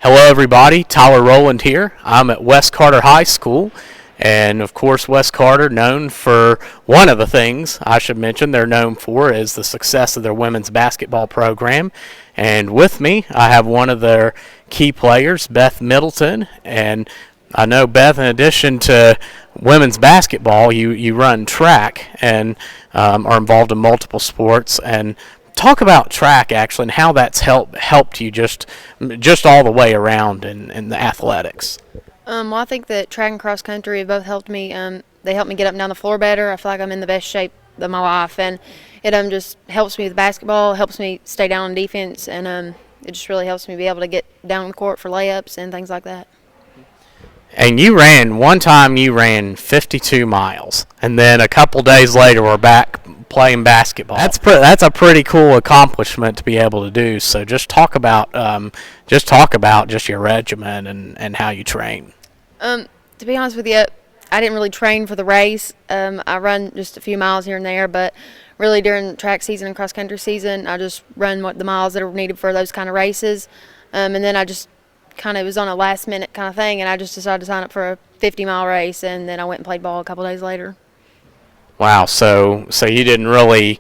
Hello everybody, Tyler Rowland here. I'm at West Carter High School, and of course West Carter, known for one of the things I should mention they're known for is the success of their women's basketball program. And with me I have one of their key players, Beth Middleton, and I know, Beth, in addition to women's basketball, you run track and are involved in multiple sports. And talk about track actually and how that's helped you just all the way around in the athletics. Well, I think that track and cross country have both helped me. They help me get up and down the floor better. I feel like I'm in the best shape of my life, and it just helps me with basketball, helps me stay down on defense, and it just really helps me be able to get down the court for layups and things like that. And one time you ran 52 miles, and then a couple days later we're back playing basketball. That's a pretty cool accomplishment to be able to do. So just talk about just your regimen and how you train. To be honest with you, I didn't really train for the race. I run just a few miles here and there, but really during track season and cross country season, I just run the miles that are needed for those kind of races. And then I just kind of was on a last minute kind of thing, and I just decided to sign up for a 50-mile race, and then I went and played ball a couple days later. Wow, so you didn't really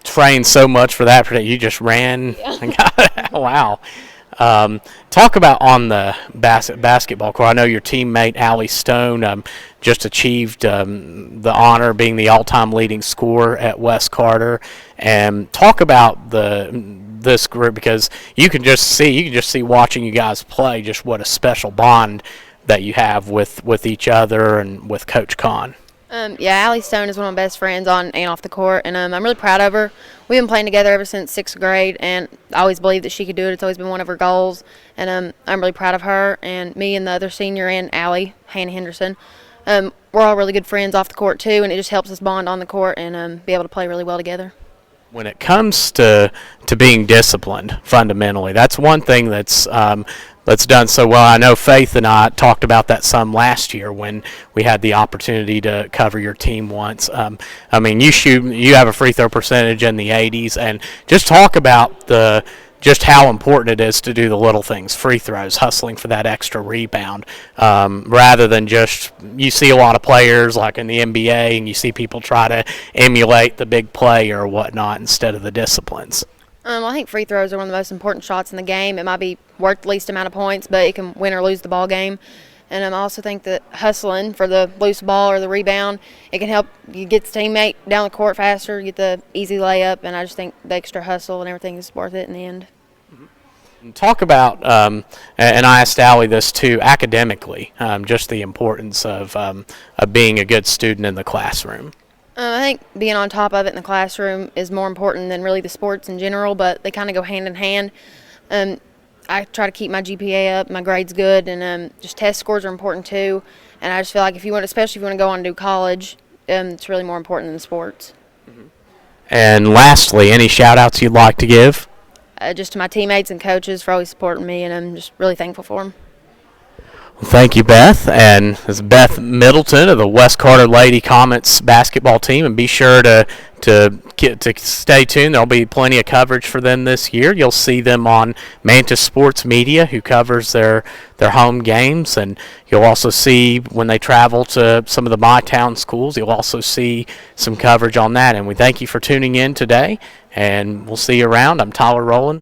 train so much for that, you just ran. Yeah. Wow. Talk about on the basketball court. I know your teammate Allie Stone just achieved the honor of being the all-time leading scorer at West Carter, and talk about this group, because you can just see watching you guys play just what a special bond that you have with each other and with Coach Kahn. Yeah, Allie Stone is one of my best friends on and off the court, and I'm really proud of her. We've been playing together ever since 6th grade, and I always believed that she could do it. It's always been one of her goals, and I'm really proud of her. And me and the other senior and Allie, Hannah Henderson, we're all really good friends off the court too, and it just helps us bond on the court and be able to play really well together. When it comes to being disciplined, fundamentally, that's one thing that's done so well. I know Faith and I talked about that some last year when we had the opportunity to cover your team once. I mean, you have a free throw percentage in the 80s, and just talk about just how important it is to do the little things, free throws, hustling for that extra rebound, rather than just, you see a lot of players like in the NBA and you see people try to emulate the big play or whatnot instead of the disciplines. I think free throws are one of the most important shots in the game. It might be worth the least amount of points, but it can win or lose the ball game. And I also think that hustling for the loose ball or the rebound, it can help you get the teammate down the court faster, get the easy layup, and I just think the extra hustle and everything is worth it in the end. Talk about, and I asked Allie this too, academically, just the importance of being a good student in the classroom. I think being on top of it in the classroom is more important than really the sports in general, but they kind of go hand in hand. I try to keep my GPA up, my grades good, and just test scores are important too. And I just feel like especially if you want to go on to do college, it's really more important than the sports. Mm-hmm. And lastly, any shout-outs you'd like to give? Just to my teammates and coaches for always supporting me, and I'm just really thankful for them. Well, thank you, Beth. And this is Beth Middleton of the West Carter Lady Comets basketball team. And be sure to stay tuned. There'll be plenty of coverage for them this year. You'll see them on Mantis Sports Media, who covers their home games. And you'll also see when they travel to some of the My Town schools, you'll also see some coverage on that. And we thank you for tuning in today. And we'll see you around. I'm Tyler Rowland.